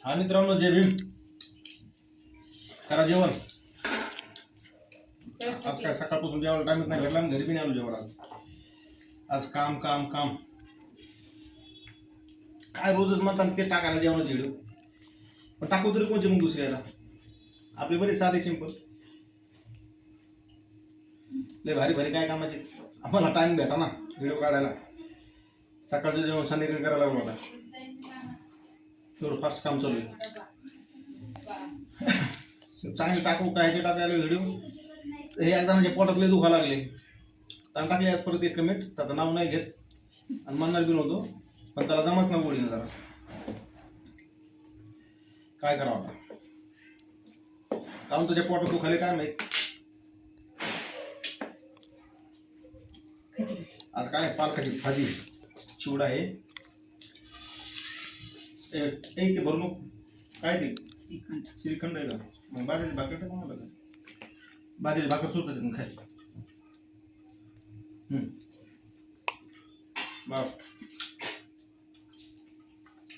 हा मित्रांनो, जय भीम. करा जेवण. आज काय सकाळपासून जेवायला टाइमच नाही भेटला, घरी पण आलो जेवण. आज काम काम काम काय रोजच म्हणतात ते टाकायला जेवणाचे व्हिडिओ, पण टाकू तरी कोणचे मग दुसऱ्याला. आपले बरे साधे सिंपल, लय भारी भारी काय कामाचे. आम्हाला टाइम भेटा ना व्हिडिओ काढायला. सकाळचं जेवण संध्याकाळी करायला लागलो आता. एवढं फास्ट काम चालू आहे. चांगले टाकू काय टाकायला व्हिडिओ. हे एकदा पोटातले दुखा लागले त्याला टाकले. आज परत एक कमेंट, त्याचं नाव नाही घेत आणि म्हणणार बी नव्हतो, पण त्याला जमत ना गोळीनं जरा. काय करावं आता, काहून तुझ्या पोटात दुखाले काय माहित. आज काय पालकाची भाजी, चिवडा आहे. एक ते भरू नको. काय ते श्रीखंड आहे का? मग बाजरीची भाकर टाकून आलं का? बाजरीची भाकर सुटत मग खाय. बाप